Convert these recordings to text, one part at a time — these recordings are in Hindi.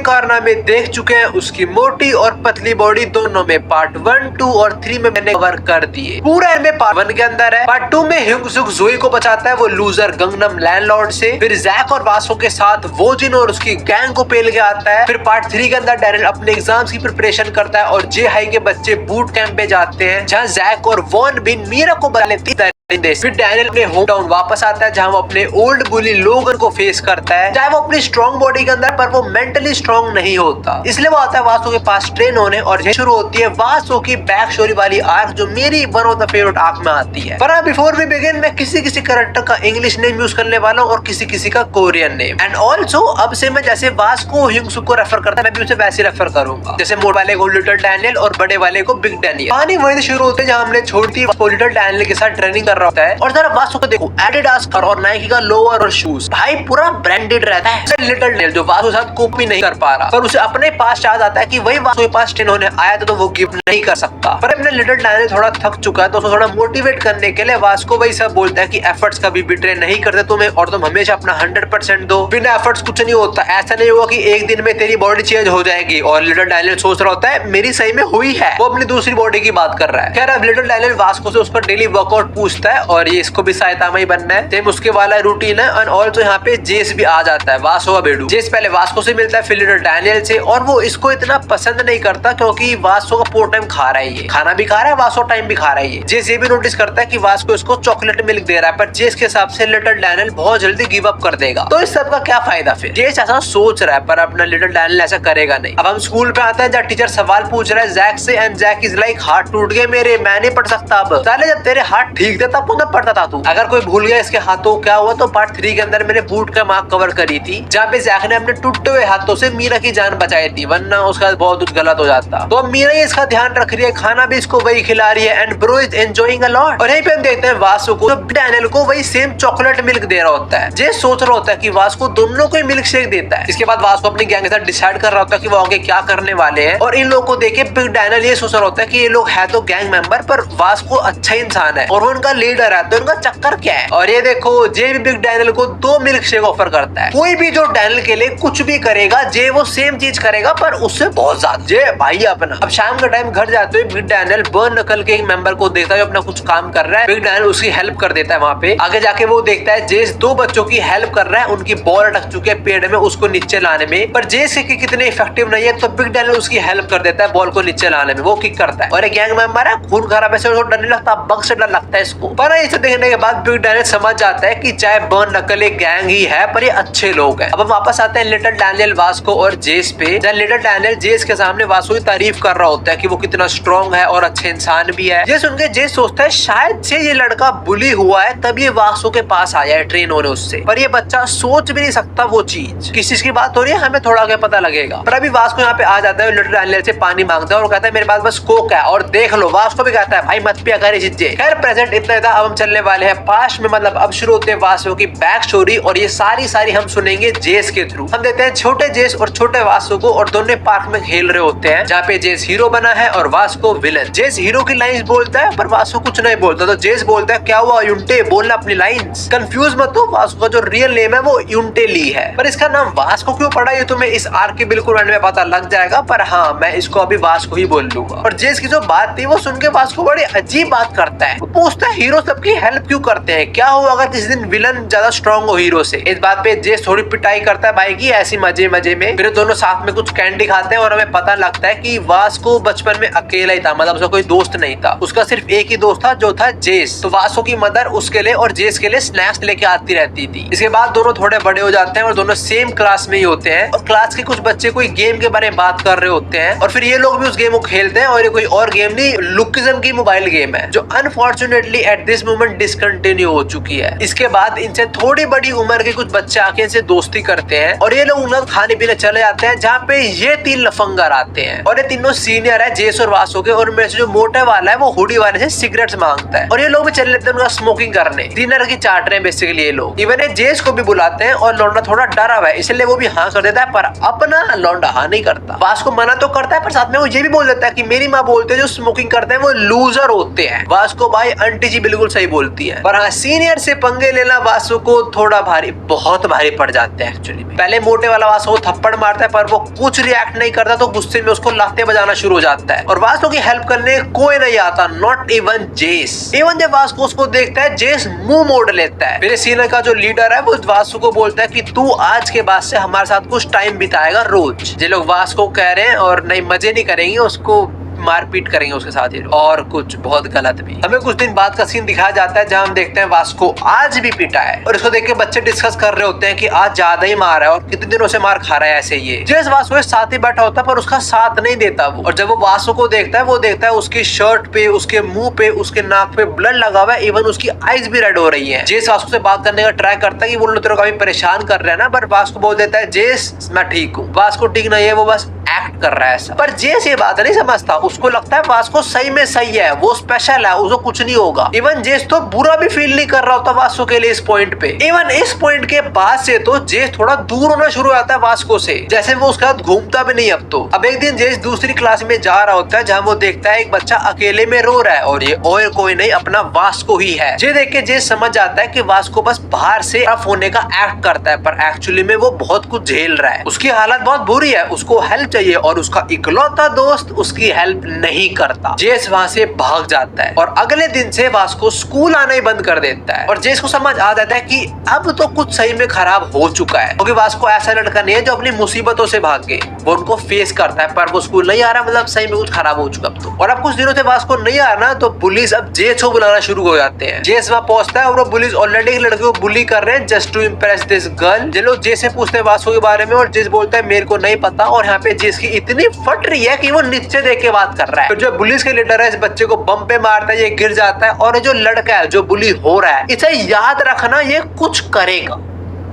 कारनामे देख चुके हैं, उसकी मोटी और पतली बॉडी दोनों में पार्ट 1, 2 और 3 में मैंने कवर कर दिए। पूरा इनमें पार्ट 1 के अंदर है। पार्ट 2 में ह्यूंग सुक जोई को बचाता है वो लूजर गंगनम लैंडलॉर्ड से। फिर जैक और वासो के साथ वो जिन और उसकी गैंग को पेल के आता है। फिर पार्ट 3 के अंदर डैनियल अपने एग्जाम्स की प्रिपरेशन करता है और जे हाई के बच्चे बूट कैंप पे जाते हैं, जहाँ जैक और वॉन भी मीरा को बचा लेती है। फिर डैनियल अपने होम टाउन वापस आता है, जहाँ वो अपने ओल्ड बुली लोगन को फेस करता है। चाहे वो अपनी स्ट्रॉन्ग बॉडी के अंदर, पर वो मेंटली स्ट्रॉन्ग नहीं होता, इसलिए वो आता है वासो के पास ट्रेन होने। और ये शुरू होती है वासो की बैक स्टोरी वाली आर्क, जो मेरी one of the favourite arc में आती है। पर बिफोर वी बिगिन, मैं किसी किसी कैरेक्टर का इंग्लिश नेम यूज करने वाला हूँ और किसी किसी का कोरियन नेम। एंड ऑल्सो अब से मैं जैसे वास को ह्यूंग सुक को रेफर करता है, मैं भी उसे वैसे रेफर करूंगा। जैसे मोटे वाले को लिटिल डैनियल और बड़े वाले को बिग डैनियल। कहानी वहीं शुरू होती है जहाँ हमने छोटी लिटिल डैनियल के साथ ट्रेनिंग कर रहा होता है। और जरा वासो को देखो, एडिडास और नाइकी का लोअर और शूज, भाई पूरा ब्रांडेड रहता है। लिटिल डैनियल जो वासो के साथ कॉपी नहीं कर पा रहा, पर उसे अपने पास याद आता है कि वही वासो के पास ट्रेन होने आया था, तो वो गिफ्ट नहीं कर सकता। पर अपने लिटिल डैनियल थोड़ा थक चुका है, तो उसको थोड़ा मोटिवेट करने के लिए वासो वही सब बोलता है कि एफर्ट्स कभी बिट्रे नहीं करते तुम्हें, और तुम हमेशा अपना 100% दो। बिना एफर्ट्स कुछ नहीं होता। ऐसा नहीं होगा कि एक दिन में तेरी बॉडी चेंज हो जाएगी। और लिटिल डैनियल सोच रहा होता है मेरी सही में हुई है, वो अपनी दूसरी बॉडी की बात कर रहा है। खैर अब लिटिल डैनियल वासो से उसका डेली वर्कआउट पूछता है, और ये इसको भी साइतामा ही बनना है, सेम उसके वाला रूटीन है। और ऑल्सो यहाँ पे जेस भी आ जाता है, वासो का बेडू। जेस पहले वासो से मिलता है, फिर लिटिल डैनियल से, और वो इसको इतना पसंद नहीं करता क्योंकि वासो का पूरा टाइम खा रहा है, ये खाना भी खा रहा है, वासो टाइम भी खा रहा है। जेस ये भी नोटिस करता है कि वासो इसको चॉकलेट मिल्क दे रहा है, पर जेस के हिसाब से लिटिल डैनियल बहुत जल्दी गिव अप कर देगा। तो इस सब का क्या फायदा फिर? जेस ऐसा सोच रहा है, पर अपना लिटिल डैनियल ऐसा करेगा नहीं। अब हम स्कूल पे आते हैं, जहाँ टीचर सवाल पूछ रहा है जैक से, एंड जैक इज लाइक हाथ टूट गए मेरे, मैं नहीं पढ़ सकता अब। साले जब तेरे हाथ ठीक थे तब तो मैं पढ़ता था तू। अगर कोई भूल गया इसके हाथों क्या हुआ, तो पार्ट 3 के अंदर मैंने बूट का मार्क कवर करी थी, जहाँ पे जैक ने अपने टूटे हुए हाथों से मीरा की जान बचाई थी, वरना उसका बहुत कुछ गलत हो जाता। तो अब मीरा इसका ध्यान रख रही है, खाना भी इसको वही खिला रही है, and bro is enjoying a lot. और यहीं पे हम देखते हैं वासो को डैनियल को वही सेम चॉकलेट मिल्क दे रहा होता है। जे सोच रहा होता है कि वासो दोनों को मिल्क शेक देता है। इसके बाद वासो अपनी गैंग के साथ डिसाइड कर रहा होता है कि वो आगे क्या करने वाले हैं। और इन लोगों को देख के बिग डैनियल ये सोच रहा होता है कि ये लोग है तो गैंग मेंबर, पर वासो अच्छा इंसान है और वो उनका लीडर है, तो उनका चक्कर क्या है। और ये देखो, जे भी बिग डैनियल को 2 मिल्क शेक ऑफर करता है। कोई भी जो डैनियल के लिए कुछ भी करेगा, जे वो सेम चीज करेगा, पर उससे बहुत ज्यादा। जे भाई अपना। अब शाम का टाइम घर जाते हुए बिग डैनियल बर्न नकल के एक मेंबर को देखता है जो अपना कुछ काम कर रहा है। बिग डैनियल उसकी हेल्प कर देता है। वहाँ पे आगे जाके वो देखता है जेस 2 बच्चों की हेल्प कर रहा है, उनकी बॉल अटक चुकी है पेड़ में, उसको नीचे लाने में। पर जेस की कितने इफेक्टिव नहीं है, तो बिग डैनियल उसकी हेल्प कर देता है बॉल को नीचे लाने में। वो किक करता है और एक गैंग मेंबर है, खून खराब है, डर नहीं लगता, बग से डर लगता है इसको। पर इसे देखने के बाद बिग डैनियल समझ जाता है कि चाहे बर्न नकल एक गैंग ही है, पर ये अच्छे लोग हैं। अब हम वापस आते हैं लिटिल डैनियल वास्को और जेस पे, जहाँ लिटिल डैनियल जेस के सामने वास्को की तारीफ कर रहा होता है कि वो कितना स्ट्रॉन्ग है और अच्छे इंसान भी है। ये सुनकर जेस सोचता है शायद से ये लड़का बुली हुआ है, तब ये वास्को के पास आया है ट्रेन होने उससे, पर ये बच्चा सोच भी नहीं सकता वो चीज। किस चीज की बात हो रही है हमें थोड़ा आगे पता लगेगा। पर अभी वास्को यहाँ पे आ जाता है, लिटिल डैनियल से पानी मांगता है और कहता है मेरे पास बस कोक है, और देख लो वास्को भी कहता है भाई मत पिया कर चीजें। खैर प्रेजेंट इतना था। अब हम चलने वाले हैं पास्ट में, मतलब अब शुरू होते हैं वास्को की बैक स्टोरी, और ये सारी हम सुनेंगे जेस के थ्रू। हम देखते हैं छोटे जेस और छोटे वास्को को, और दोनों पार्क में खेल रहे होते हैं, जहाँ पे जेस हीरो बना है और वास्को विलन। जेस हीरो की लाइंस बोलता है, पर वास्को कुछ नहीं बोलता। तो जेस बोलता है क्या हुआ यूंटे, बोलना अपनी लाइंस। कंफ्यूज मत हो, वास्को का जो रियल नेम है वो यूंटे ली है, पर इसका नाम वास्को क्यों पड़ा ये तुम्हें इस आर्क के बिल्कुल एंड में पता लग जाएगा। पर हाँ, मैं इसको अभी वास्को ही बोल लूंगा। और जेस की जो बात थी वो सुन के वास्को बड़ी अजीब बात करता है। वो पूछता है हीरो सबकी हेल्प क्यों करते हैं, क्या हो अगर किसी दिन विलन ज्यादा स्ट्रॉन्ग हो हीरो से। इस बात पे जेस थोड़ी पिटाई करता है भाई की, ऐसी मजे में। फिर दोनों साथ में कुछ कैंडी खाते हैं और हमें पता लगता है कि वास्को बचपन में अकेला ही था, मतलब उसका कोई दोस्त नहीं था, उसका सिर्फ एक ही दोस्त था जो था जेस। तो वास्को की मदर उसके लिए और जेस के लिए स्नैक्स लेके आती रहती थी। इसके बाद दोनों थोड़े बड़े हो जाते हैं और दोनों सेम क्लास में ही होते हैं, और क्लास के कुछ बच्चे कोई गेम के बारे में बात कर रहे होते हैं, और फिर ये लोग भी उस गेम को खेलते हैं। और ये कोई और गेम नहीं, लुकिज्म की मोबाइल गेम है, जो unfortunately at this moment discontinue हो चुकी है। इसके बाद इनसे थोड़ी बड़ी उम्र के कुछ बच्चे आके इनसे दोस्ती करते हैं, और ये लोग उन्हें खाने पीने चले जाते हैं, जहाँ पे ये 3 लफंगर आते हैं, और ये तीनों सीनियर है जेस और वास्को के। और मेरे से जो मोटे वाला है वो हुडी वाले से सिगरेट्स मांगता है, और ये लोग भी चले लेते हैं उनका स्मोकिंग करने, डिनर की चाट रहे हैं बेसिकली ये लोग। इवन ये जेस को भी बुलाते हैं, और लौंडा थोड़ा डरा हुआ है इसलिए वो भी हाँ कर देता है, पर अपना लौंडा हाँ नहीं करता। वास्को मना तो करता है, पर साथ में वो ये भी बोल देता है कि मेरी माँ बोलते हैं जो स्मोकिंग करते हैं वो लूजर होते हैं। वास्को भाई आंटी जी बिल्कुल सही बोलती है। पर हाँ, सीनियर से पंगे लेना वासु को थोड़ा भारी, बहुत भारी पड़ जाते हैं एक्चुअली में। पहले मोटे वाला वासु को थप्पड़ मारता है पर वो कुछ रिएक्ट नहीं करता, तो गुस्से में उसको लाते बजाना शुरू हो जाता है और वासु की हेल्प करने कोई नहीं आता, नॉट इवन जेस। इवन जब वासु उसको देखता है, जेस मुंह मोड़ लेता है। फिर सीनियर का जो लीडर है वो वासु को बोलता है कि तू आज के बाद से हमारे साथ कुछ टाइम बिताएगा रोज। ये लोग वासु को कह रहे हैं और नहीं मजे नहीं करेंगे, उसको मारपीट करेंगे उसके साथ ही, और कुछ बहुत गलत भी। हमें कुछ दिन बाद का सीन दिखाया जाता है जहां हम देखते हैं वासु को आज भी पीटा है और इसको देख के बच्चे डिस्कस कर रहे होते हैं कि आज ज्यादा ही मार है और कितने दिनों से मार खा रहा है ऐसे। ये जेस वासु के साथ ही बैठा होता है पर उसका साथ नहीं देता वो, और जब वो वासु को देखता है वो देखता है उसकी शर्ट पे, उसके मुंह पे, उसके नाक पे ब्लड लगा हुआ है, इवन उसकी आईज भी रेड हो रही है। जेस वासु से बात करने का ट्राई करता है कि वो लोग तेरे को काफी परेशान कर रहे हैं ना, पर वासु को बोल देता है जेस मैं ठीक हूँ। वासु को ठीक नहीं है, वो बस एक्ट कर रहा है ऐसा। पर जेस ये बात नहीं समझता, उसको लगता है वासु को सही में सही है, वो स्पेशल है, उसको कुछ नहीं होगा। इवन जेस तो बुरा भी फील नहीं कर रहा होता वासु के लिए इस पॉइंट पे। इवन इस पॉइंट के बाद से तो जेस थोड़ा दूर होना शुरू हो जाता है वासु से, जैसे वो उसके साथ घूमता भी नहीं अब तो। अब एक दिन जेस दूसरी क्लास में जा रहा होता है जहाँ वो देखता है एक बच्चा अकेले में रो रहा है और ये और कोई नहीं अपना वासु ही है। ये देख के जेस समझ जाता है कि वासु को बस बाहर से टफ होने का एक्ट करता है, पर एक्चुअली में वो बहुत कुछ झेल रहा है। उसकी हालत बहुत बुरी है, उसको हेल्प चाहिए और उसका इकलौता दोस्त उसकी हेल्प नहीं करता। जेस वहाँ से भाग जाता है और अगले दिन से वासु को स्कूल आना ही बंद कर देता है और जेस को समझ आ जाता है कि अब तो कुछ सही में खराब हो चुका है, क्योंकि वासु को ऐसा लड़का नहीं है जो अपनी मुसीबतों से भागे, वो उनको फेस करता है। पर वो स्कूल नहीं आ रहा, मतलब सही में कुछ खराब हो चुका अब तो। और अब कुछ दिनों से वासु को नहीं आ रहा, तो पुलिस अब जेस को बुलाना शुरू हो जाते हैं। जेस वहाँ पहुंचता है और वो पुलिस ऑलरेडी एक लड़के को बुली कर रहे हैं just to impress this girl. जे लोग जेस से पूछते हैं वासु के बारे में और जेस बोलता है मेरे को नहीं पता, और यहाँ पे जेस की इतनी फट रही है कि वो नीचे देख के बात कर रहा है। फिर जो पुलिस के लीडर है इस बच्चे को बम पे मारता है, ये गिर जाता है और जो लड़का है जो बुली हो रहा है, इसे याद रखना ये कुछ करेगा,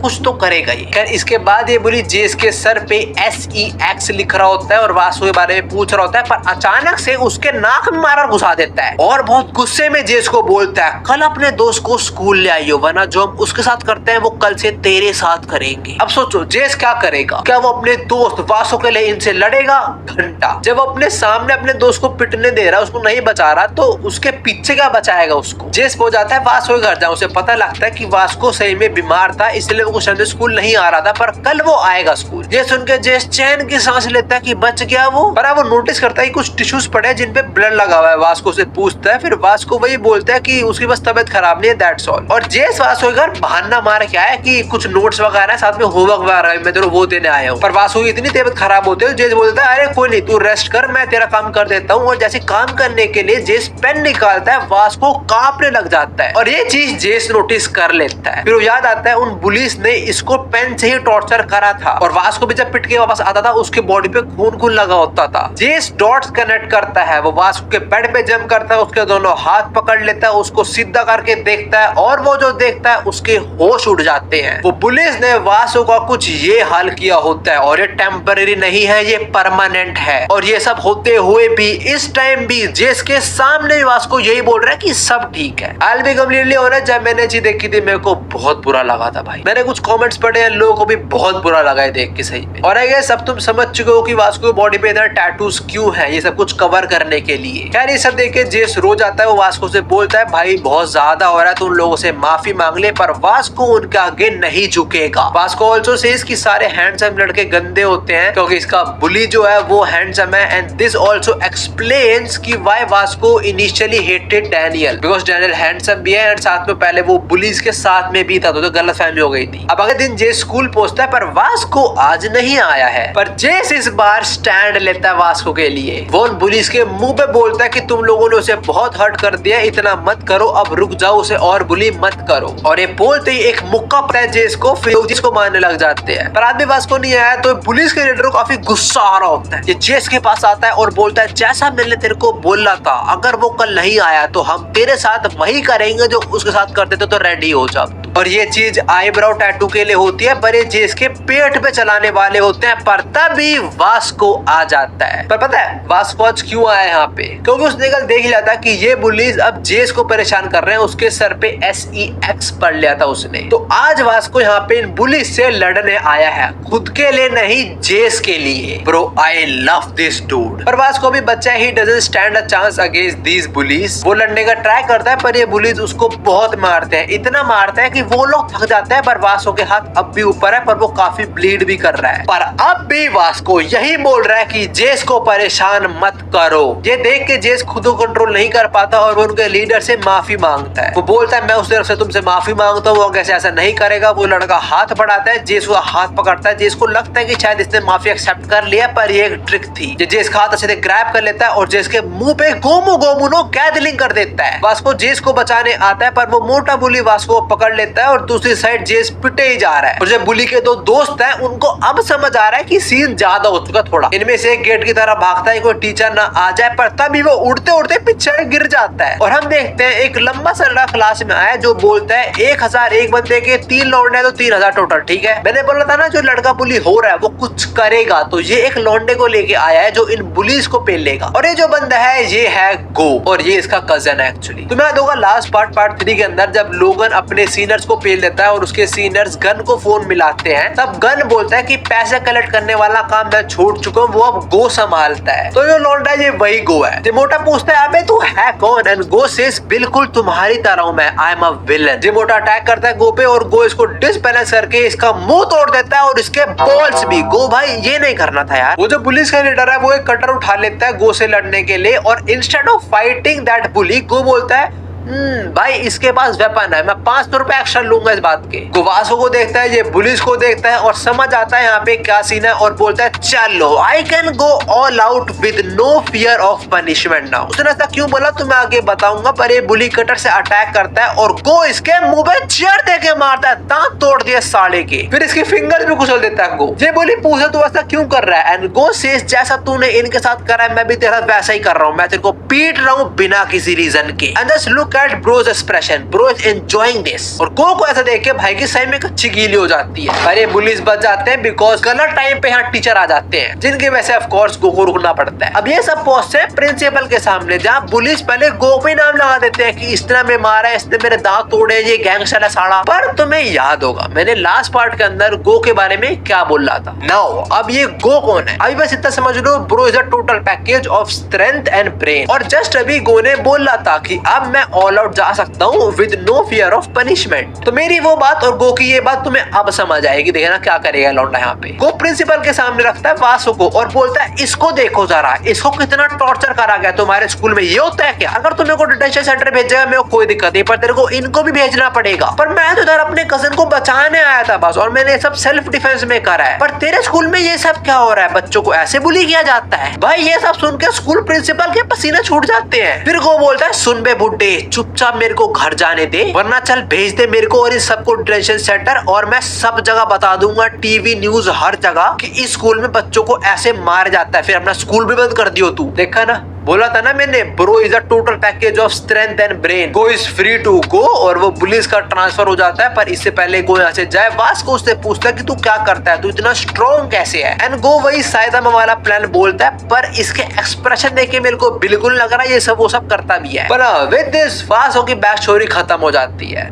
कुछ तो करेगा ये। खैर इसके बाद ये बुली जेस के सर पे SEX लिख रहा होता है और वासु के बारे में पूछ रहा होता है, पर अचानक से उसके नाक में मारा घुसा देता है और बहुत गुस्से में जेस को बोलता है कल अपने दोस्त को स्कूल ले आइयो, वरना जो हम उसके साथ करते हैं वो कल से तेरे साथ करेंगे। अब सोचो जेस क्या करेगा, क्या वो अपने दोस्त वासु के लिए इनसे लड़ेगा? घंटा। जब अपने सामने अपने दोस्त को पिटने दे रहा है, उसको नहीं बचा रहा, तो उसके पीछे क्या बचाएगा उसको। जेस हो जाता है वासु के घर जाओ, उसे पता लगता है कि वासु को सही में बीमार था, इसलिए कुछ समय स्कूल नहीं आ रहा था, पर कल वो आएगा स्कूल। ये सुन के जेस चैन की सांस लेता है कि बच गया वो। पर वो नोटिस करता है कि कुछ टिश्यूज पड़े हैं जिन पे ब्लड लगा हुआ है। वासु से पूछता है, फिर वासु को वही बोलता है कि उसकी बस तबीयत खराब नहीं है, दैट्स ऑल। और जेस वासु के घर बहाना मार के आया कि कुछ नोट्स वगैरह साथ में होमवर्क वगैरह मैं तेरे वो देने आया हूँ। पर वासु की इतनी तबीयत खराब होती है, जेस बोलता है अरे कोई नहीं, तू रेस्ट कर, मैं तेरा काम कर देता हूँ। और जैसे काम करने के लिए जेस पेन निकालता है, वासु को कांपने लग जाता है और ये चीज जेस नोटिस कर लेता है। फिर वो याद आता है उन पुलिस ने इसको पेन से ही टॉर्चर करा था और वासु को भी जब पिट के वापस आता था उसके बॉडी पे खून लगा होता था। जेस डॉट्स कनेक्ट करता है, वो वासु के बेड पे जंप करता है, उसके दोनों हाथ पकड़ लेता है, उसको सीधा करके देखता है और वो जो देखता है उसके होश उड़ जाते हैं। वो पुलिस ने वासु का कुछ ये हाल किया होता है और ये टेम्पररी नहीं है, ये परमानेंट है। और ये सब होते हुए भी इस टाइम भी जेस के सामने वासु को यही बोल रहा है कि सब ठीक है। I will be completely honest, जब मैंने चीज देखी थी मेरे को बहुत बुरा लगा था भाई। मैंने कुछ कमेंट्स पढ़े हैं, लोगों को भी बहुत बुरा लगा है देख के सही में। और आई गेस अब तुम समझ चुके हो कि वासु की बॉडी पे इधर टैटूज क्यों है, ये सब कुछ कवर करने के लिए। खैर ये सब देख के जेस रो जाता है, वो वासु से बोलता है भाई बहुत ज्यादा हो रहा है, तो उन लोगों से माफी मांग ले। पर वासु उनके आगे नहीं झुकेगा। वासु ऑल्सो सेज कि सारे हैंडसम लड़के गंदे होते हैं क्योंकि इसका बुली जो है वो हैंडसम है। एंड दिस ऑल्सो एक्सप्लेन्स कि why Vasu initially hated Daniel, because Daniel handsome भी है एंड साथ में पहले वो बुलीज के साथ में भी था, तो गलतफहमी हो गई थी। अब अगले दिन जेस स्कूल पहुंचता है पर वासु आज नहीं आया है। पर जेस इस बार स्टैंड लेता है वासु के लिए। वो उन पुलिस के मुंह पे बोलता है कि तुम लोगों ने उसे बहुत हर्ट कर दिया, इतना मत करो, अब रुक जाओ, उसे और बुली मत करो। और ये बोलते ही एक मुक्का पड़ता है जेस को, फिर जेस को मारने लग जाते हैं। पर आज भी वासु नहीं आया तो पुलिस के लीडर को काफी गुस्सा आ रहा होता है। ये जेस के पास आता है और बोलता है जैसा मैंने तेरे को बोला था, अगर वो कल नहीं आया तो हम तेरे साथ वही करेंगे जो उसके साथ करते थे, तो रेडी हो जा। और ये चीज आईब्रो टैटू के लिए होती है, पर ये जेस के पेट पे चलाने वाले होते हैं। पर तभी वास्को आ जाता है। पर पता है वास्को आज क्यों आया यहाँ पे? क्योंकि उसने कल देख लिया था कि ये बुलीज अब जेस को परेशान कर रहे हैं। उसके सर पे SEX पढ़ लिया था उसने। तो आज वास्को यहाँ पे इन बुलीज से लड़ने आया है, खुद के लिए नहीं, जेस के लिए। Bro I love this dude. पर वास्को भी बच्चा, he doesn't stand a chance against these bullies. वो लड़ने का ट्राई करता है पर ये बुलीज उसको बहुत मारते हैं, इतना मारते हैं कि वो लोग थक जाते हैं। पर वास्को के हाथ अब भी ऊपर है, पर वो काफी ब्लीड भी कर रहा है। पर अब भी वास्को यही बोल रहा है कि जेस को परेशान मत करो। ये देख के जेस खुद को कंट्रोल नहीं कर पाता और वो उनके लीडर से माफी मांगता है। वो बोलता है मैं उस तरफ से तुमसे माफी मांगता हूँ, वो कैसे ऐसा नहीं करेगा। वो लड़का हाथ बढ़ाता है, जेस उसका हाथ पकड़ता है। जेस को लगता है कि शायद इसने माफी एक्सेप्ट कर लिया, पर ये एक ट्रिक थी। जेस का हाथ अच्छे से ग्रैब कर लेता है और जेस के मुंह पे गोमू गोमुनो गैदलिंग कर देता है। वास्को जेस को बचाने आता है, पर वो मोटा बुली वास्को को पकड़ लेता है और दूसरी साइड जेस पिटे ही जा रहा है। और जो बुली के दो दोस्त हैं उनको अब समझ आ रहा है कि सीन ज्यादा हो चुका थोड़ा। इनमें से एक गेट की तरह भागता है, कोई टीचर ना आ जाए, पर तभी वो उड़ते उड़ते पीछे गिर जाता है। और हम देखते हैं एक लंबा सा लड़का क्लास में आया जो बोलता है 1001 बंदे के 3 लौंडे तो 3000 टोटल। ठीक है, मैंने बोला था ना जो लड़का बुली हो रहा है वो कुछ करेगा, तो ये एक लौंडे को लेके आया है जो इन बुलीज को पेलेगा। और ये जो बंदा है ये है गो, और ये इसका कजन है एक्चुअली। तो मैं दूंगा लास्ट पार्ट 3 के अंदर जब लोगन अपने सीनियर्स को पेल देता है और उसके सीनियर्स गन को फोन मिलाते हैं, तब गन बोलता है कि पैसे कलेक्ट करने वाला काम मैं छोड़ चुका हूँ, वो अब गो संभालता है। तो जो लौंडा ये वही गो है। मोटा पूछता है अबे तू है कौन? एंड गो सेज बिल्कुल तुम्हारी तरह हूँ मैं, आई एम अ विलन। मोटा अटैक करता है गो पे और गो इसको डिसबैलेंस करके इसका मुंह तोड़ देता है और इसके बॉल्स भी। गो भाई ये नहीं करना था यार। वो जो पुलिस का लीडर है वो एक कटर उठा लेता है गो से लड़ने के लिए, और इंस्टेड ऑफ फाइटिंग दैट बुली गो बोलता है भाई इसके पास वेपन है, मैं 500 रुपए एक्स्ट्रा लूंगा इस बात के। गुवासो को देखता है, ये पुलिस को देखता है और समझ आता है यहाँ पे क्या सीन है और बोलता है चलो I can go all out with no fear of punishment now. उसने ऐसा क्यों बोला तो मैं आगे बताऊंगा, पर ये बुली कटर से अटैक करता है और गो इसके मुंह पे चेयर दे के मारता है, दांत तोड़ दिए साले के। फिर इसके फिंगर भी कुचल देता है गो। ये बुली पूछे तू ऐसा क्यों कर रहा है? एंड गो सेज जैसा तूने इनके साथ करा है मैं भी तेरा वैसा ही कर रहा हूँ, मैं तेरे को पीट रहा हूँ बिना किसी रीजन के। And just look at bro's expression, bro is enjoying this. और गो को ऐसा देख के भाई की सही में अच्छी गीली हो जाती है। अरे पुलिस बच जाते हैं बिकॉज गलत टाइम पे यहाँ टीचर आ जाते हैं, जिनकी वजह से ऑफ कोर्स गो को रुकना पड़ता है। अब ये सब पहुंचते हैं प्रिंसिपल के सामने, जहाँ पुलिस पहले गो पे नाम लगा देते हैं कि इस तरह में मारा है, इसने मेरे दांत तोड़े, ये गैंगस्टर है साला। पर तुम्हें याद होगा मैंने लास्ट पार्ट के अंदर गो के बारे में क्या बोल रहा था। नाउ अब ये गो कौन है? अभी बस इतना समझ लो, bro is a total package of strength and brain. और जस्ट अभी गो ने बोल रहा था कि अब मैं ऑल आउट जा सकता हूँ with no fear of punishment. तो मेरी वो बात और गो की ये बात तुम्हें अब समझ आएगी। देखना क्या करेगा लौंडा यहाँ पे। गो प्रिंसिपल के सामने रखता है वासु को और बोलता है इसको देखो जरा, इसको कितना टॉर्चर करा गया तुम्हारे स्कूल में, ये होता है क्या? अगर तुम्हें को डिटेंशन सेंटर भेजेगा मेरे को कोई दिक्कत नहीं, पर तेरे को इनको भी भेजना पड़ेगा। पर मैं तो इधर अपने कजन को बचाने आया था बस, और मैंने सब सेल्फ डिफेंस में करा है। पर तेरे स्कूल में ये सब क्या हो रहा है? बच्चों को ऐसे बुली किया जाता है? भाई ये सब सुन के स्कूल प्रिंसिपल के पसीने छूट जाते हैं। फिर गो बोलता है सुन बे बुड्ढे, चुपचाप मेरे को घर जाने दे, वरना चल भेज दे मेरे को और इस सबको डिटेंशन सेंटर, और मैं सब जगह बता दूंगा, टीवी न्यूज हर जगह, कि इस स्कूल में बच्चों को ऐसे मार जाता है। फिर अपना स्कूल भी बंद कर दियो तू। देखा ना, बोला था ना मैंने, bro is a total package of strength and brain. Goo is free to go. और वो पुलिस का ट्रांसफर हो जाता है, पर इससे पहले गो यहाँ से जाए वास्को उससे पूछता है कि तू क्या करता है, तू इतना स्ट्रॉन्ग कैसे है? एंड गो वही साइदामा वाला प्लान बोलता है, पर इसके एक्सप्रेशन देख के मेरे को बिल्कुल लग रहा है ये सब वो सब करता भी है। पर विद दिस वास्को की बैक स्टोरी खत्म हो जाती है।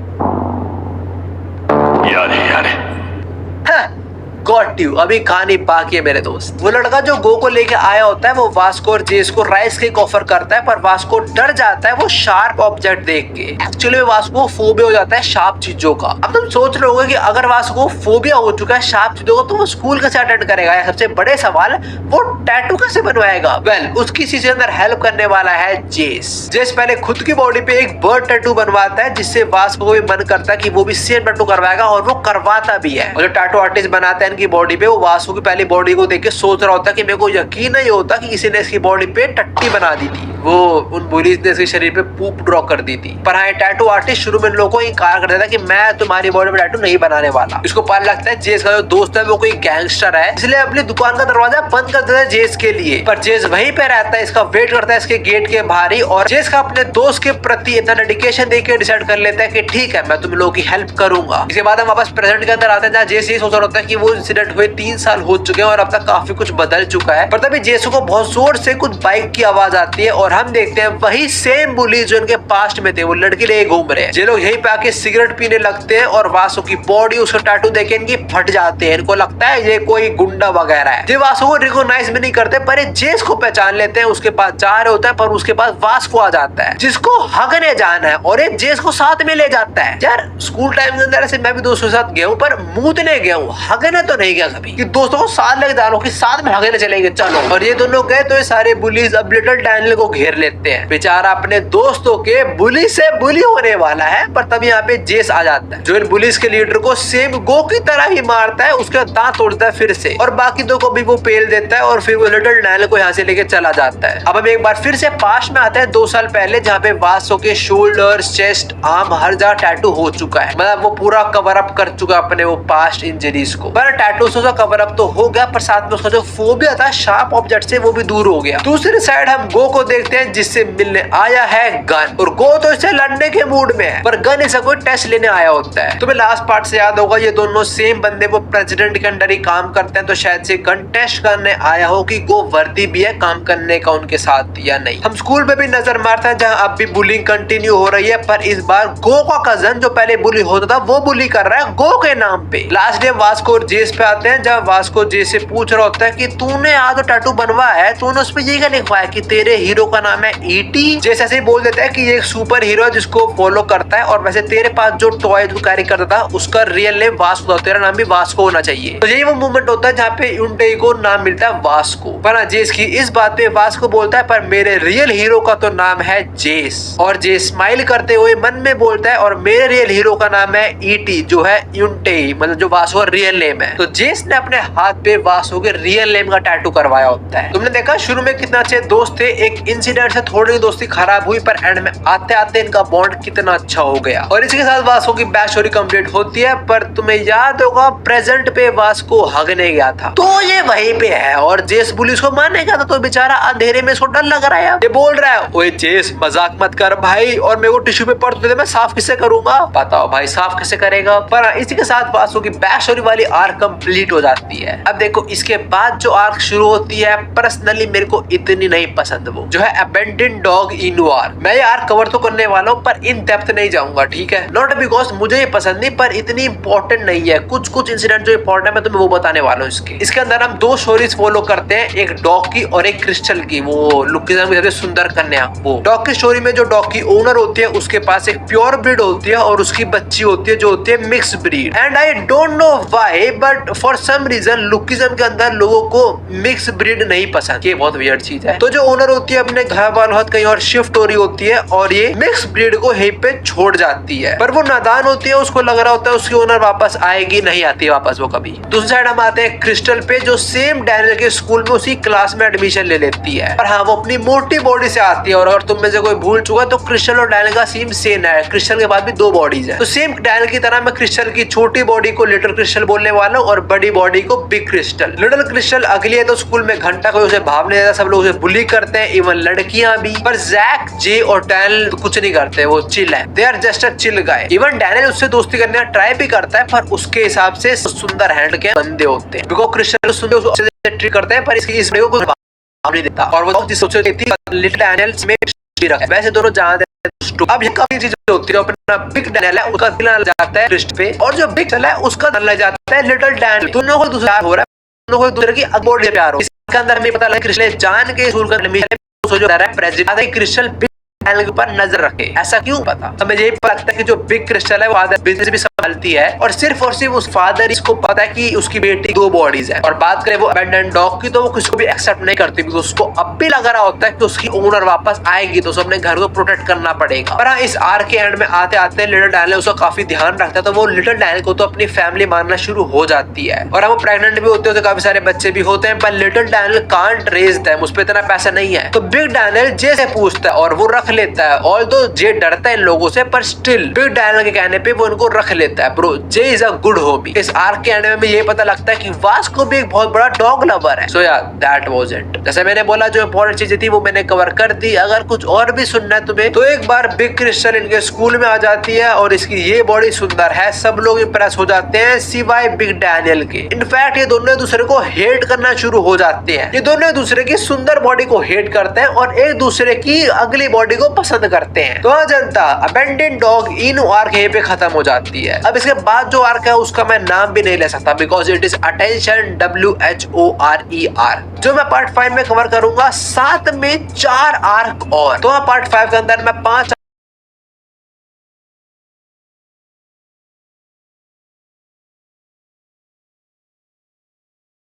यार गॉट यू। अभी कहानी बाकी है मेरे दोस्त। वो लड़का जो गो को लेके आया होता है वो वास्को और जेस को राइस केक ऑफर करता है, पर वास्को डर जाता है वो शार्प ऑब्जेक्ट देख के। एक्चुअली वास्को फोबिया हो जाता है शार्प चीजों का। अब तुम सोच रहे होगे कि अगर वास्को फोबिया हो चुका है शार्प चीजों का तो वो स्कूल कैसे अटेंड करेगा? सबसे बड़े सवाल, वो टैटू कैसे बनवाएगा? वेल उसकी चीज के अंदर हेल्प करने वाला है जेस। जेस पहले खुद की बॉडी पे एक बर्ड टैटू बनवाता है, जिससे वास्को को भी मन करता है कि वो भी सेम टैटू करवाएगा, और वो करवाता भी है। और जो टैटू आर्टिस्ट बनाता है की बॉडी पे, वो वासु की पहली बॉडी को देख के सोच रहा होता है कि मेरे को यकीन नहीं होता कि किसी ने इसकी बॉडी पे टट्टी बना दी थी। वो उन बुलीज ने इसके शरीर पे पूप ड्रॉ कर दी थी। पर हाँ, टैटू आर्टिस्ट शुरू में लोगों को इनकार कर देता कि मैं तुम्हारी बॉडी में टैटू नहीं बनाने वाला। इसको पता लगता है जेस का जो दोस्त है वो कोई गैंगस्टर है, इसलिए अपनी दुकान का दरवाजा बंद कर देता है जेस के लिए। पर जेस वहीं पे रहता है, इसका वेट करता है इसके गेट के बाहर ही, और जेस का अपने दोस्त के प्रति इतना डेडिकेशन देके डिसाइड कर लेता है कि ठीक है, मैं तुम लोगों की हेल्प करूंगा। इसके बाद हम वापस प्रेजेंट के अंदर आते हैं, जहाँ जेस ये सोच रहा होता है कि वो इंसिडेंट हुए 3 साल हो चुके हैं और अब तक काफी कुछ बदल चुका है। पर तभी जेस को बहुत जोर से कुछ बाइक की आवाज आती है और हम देखते हैं वही सेम बुली जो इनके पास्ट में थे, वो लड़की लेके घूम रहे हैं। ये लोग यहीं पे आके सिगरेट पीने लगते हैं और वासु की बॉडी, उसका टैटू देखे इनकी फट जाते हैं। इनको लगता है ये कोई गुंडा वगैरह है। ये वासु को रिकॉग्नाइज भी नहीं करते, पर जेस को पहचान लेते हैं। उसके पास जा रहे होता है, पर उसके पास वास्को आ जाता है जिसको हगने जाना है और एक जेस को साथ में ले जाता है। यार स्कूल टाइम के अंदर ऐसे मैं भी दोस्तों के साथ गया हूँ, पर मूतने गया हूँ, हगने तो नहीं गया कभी कि दोस्तों को साथ लेके जा रहा हूँ कि साथ में हगने चलेंगे चलो। और ये दोनों गए तो ये सारे बुलीज अब लिटिल डैनियल को घेर लेते हैं। बेचारा अपने दोस्तों के बुली से बुली होने वाला है, पर तब यहाँ पे जेस आ जाता है जो इन बुलीज के लीडर को सेम गो की तरह ही मारता है, उसका दांत तोड़ता है फिर से, और बाकी दो को भी वो पेल देता है और फिर वो लिटिल डैनियल को यहाँ से लेके चला जाता है। अब हम एक बार फिर से पास्ट में आते हैं 2 साल पहले, जहाँ पे वासो के शोल्डर्स, चेस्ट, आर्म हर जगह टैटू हो चुका है। मतलब वो पूरा कवर अप कर चुका है अपने वो पास्ट इंजरीज को। पर टैटू से उसका कवर अप तो हो गया, पर साथ में उसका जो फोबिया था शार्प ऑब्जेक्ट से, वो भी दूर हो गया। दूसरी साइड हम गो को देखते हैं जिससे मिलने आया है गन, और गो तो इससे लड़ने के मूड में है, पर गन इसे कोई टेस्ट लेने आया होता है। तुम्हें लास्ट पार्ट से याद होगा, ये दोनों सेम बंदे वो प्रेसिडेंट के अंडर ही काम करते हैं, तो शायद से गन टेस्ट करने आया हो कि गो वर्दी भी है काम करने का उनके साथ या नहीं। हम स्कूल में भी नजर मारते हैं जहाँ अब भी बुलिंग कंटिन्यू हो रही है, पर इस बार गो का कजन जो पहले बुली होता था वो बुली कर रहा है गो के नाम पे। लास्ट डे वास्को और जेस पे आते हैं, जहाँ वास्को जेस से पूछ रहा होता है कि तूने आज जो टैटू बनवाया है तूने उस पे ये क्या लिखवाया कि तेरे हीरो का नाम है ईटी। जेस ऐसे ही बोल देता है कि ये एक सुपर हीरो है जिसको फॉलो करता है, और वैसे तेरे पास जो टॉय तू कैरी करता था उसका रियल नेम वास्को था, तेरा नाम भी वास्को होना चाहिए। तो यही वो मूवमेंट होता है जहाँ पे यूनटेई को नाम मिलता है वास्को। पर जेस की इस बात पे वास्को बोलता है, पर मेरे रियल हीरो का तो नाम है जेस। और जेस स्माइल करते हुए मन में बोलता है, और मेरे रियल हीरो का नाम है ईटी जो है यूनटेई, मतलब जो वासो का रियल नेम है। तो जेस ने अपने हाथ पे वासो के रियल नेम का टैटू करवाया होता है। तुमने देखा शुरू में कितना अच्छे दोस्त थे, एक इंसिडेंट से थोड़ी दोस्ती खराब हुई, पर एंड में आते आते इनका बॉन्ड कितना अच्छा हो गया। और इसके साथ वासो की बैक स्टोरी कंप्लीट होती है। पर तुम्हें याद होगा प्रेजेंट पे वास्को हगने गया था, तो ये वहीं पे है और जेस पुलिस को मारने गया था, तो बेचारा अंधेरे में इसको डर लग रहा है। ये बोल रहा है, ओए जेस मजाक मत कर भाई, और मेरे को टिश्यू पेपर दे दे, मैं साफ किससे करूंगा। बताओ भाई साफ कैसे करेगा। पर इसी के साथ वासो की बैक स्टोरी वाली आर्क कंप्लीट हो जाती है। अब देखो इसके बाद जो आर्क शुरू होती है, पर्सनली मेरे को इतनी नहीं पसंद, वो जो है अबेंडन डॉग इन वार। मैं ये आर्क कवर तो करने वाला हूँ, पर इन डेप्थ नहीं जाऊंगा, ठीक है। नॉट बिकॉज मुझे ये पसंद नहीं, पर इतनी इंपॉर्टेंट नहीं है। कुछ इंसिडेंट जो इंपॉर्टेंट है मैं तुम्हें वो बताने वाला हूँ। इसके अंदर हम 2 स्टोरीज फॉलो करते हैं, एक डॉग की और एक क्रिस्टल की, वो लुकिज्म की सबसे सुंदर कन्या। वो डॉग की स्टोरी में जो डॉग की ओनर होती है उसके पास एक प्योर ब्रीड होती है और उसकी बच्ची होती है जो होती है mix breed. And I don't know why, but for some reason lookism के अंदर लोगों को मिक्स ब्रीड नहीं पसंद। ये बहुत वियर्ड चीज है। तो जो ओनर होती है अपने घर वालों कहीं और शिफ्ट हो रही होती है और ये मिक्स ब्रीड को यहीं पे छोड़ जाती है, पर वो नादान होती है, उसको लग रहा होता है उसकी ओनर वापस आएगी, नहीं आती वापस वो कभी। दूसरी साइड हम आते हैं क्रिस्टल पे, जो सेम डैनियल के स्कूल में उसी क्लास में एडमिशन ले लेती है। पर हाँ वो अपनी मोटी बॉडी से आती है, और अगर तुम में से कोई भूल चुका तो क्रिस्टल और डैनियल का सेम सेम है। क्रिस्टल के बाद भी 2 बॉडीज है, तो सेम डैनियल की तरह मैं क्रिस्टल की छोटी बॉडी को लिटिल क्रिस्टल बोलने वाला हूँ और बड़ी बॉडी को बिग क्रिस्टल। लिटिल क्रिस्टल अगली है तो स्कूल में घंटा कोई उसे भाव नहीं देता, सब लोग उसे बुली करते हैं, इवन लड़कियां भी। पर जैक, जे और डैनियल कुछ नहीं करते, वो चिल है, they are just a chill guy. Even Daniel उससे दोस्ती करने का ट्राई भी करता है, पर उसके हिसाब से सुंदर हैंड के बंदे होते हैं, बिकॉज़ क्रिस्टल सुंदर उसको ट्रीट करते हैं, पर इसकी इस को कुछ भाव नहीं देता। और वो जिस सोचती थी लिटिल डैनियल में रखा, वैसे दोनों जानते हैं। अब ये काफी चीजें होती है, अपना बिग डैनियल है उसका दिल लग जाता है क्रिस्ट पे, और जो बिग चला है उसका दिल लग जाता है लिटिल डैनियल। दोनों को दूसरा हो रहा है, दोनों को दूसरे की अबोर्ड से प्यार हो। इसके अंदर हमें पता लगा क्रिस्टल जान के स्कूल का जो प्रेसिडेंट क्रिस्टल बिग डैनियल के ऊपर नजर रखे। ऐसा क्यों पता, हमें यही पता लगता है कि जो बिग क्रिस्टल है वो आधा बिजनेस भी संभालती है और सिर्फ उस फादर इसको पता है कि उसकी बेटी 2 बॉडीज है। और बात करें वो अबैंडन डॉग की, तो वो किसी को भी एक्सेप्ट नहीं करती, क्योंकि उसको अब भी लग रहा होता है कि उसकी ओनर वापस आएगी तो उसे अपने घर को प्रोटेक्ट करना पड़ेगा। पर हाँ, इस आर के एंड में आते आते लिटिल डैनियल उसका काफी ध्यान रखता है, तो वो लिटिल डैनियल को तो अपनी फैमिली मानना शुरू हो जाती है। और वो प्रेग्नेंट भी होते काफी सारे बच्चे भी होते हैं, पर little Daniel can't raise them, उस पर इतना पैसा नहीं है। तो बिग डैनियल जे से पूछता है और वो रख लेता है। ऑल्दो जे डरता है इन लोगों से, पर स्टिल बिग डैनियल के कहने पे वो इनको रख लेता है। Bro, J is a good Homi. इस आर्क के एंड में ये पता लगता है कि वास्को भी एक बहुत बड़ा डॉग लवर है। सो यार, दैट वाज इट। जैसे मैंने बोला, जो इंपॉर्टेंट चीजें थी वो मैंने कवर कर दी। अगर कुछ और भी सुनना है तुम्हें, तो एक बार बिग क्रिस्टल इनके स्कूल में आ जाती है और इसकी ये बॉडी सुंदर है, सब लोग इंप्रेस हो जाते हैं सिवाय बिग डैनियल के। इनफैक्ट ये दोनों एक दूसरे को हेट करना शुरू हो जाते हैं। ये दोनों एक दूसरे की सुंदर बॉडी को हेट करते हैं और एक दूसरे की अगली बॉडी को पसंद करते हैं। तो हाँ जनता, अबैंडन डॉग इनो आर्क यहीं पे खत्म हो जाती है। अब इसके बाद जो आर्क है उसका मैं नाम भी नहीं ले सकता, because it is attention, WHORER, जो मैं पार्ट 5 में कवर करूंगा। साथ में 4 आर्क और। तो हाँ, पार्ट 5 के अंदर मैं 5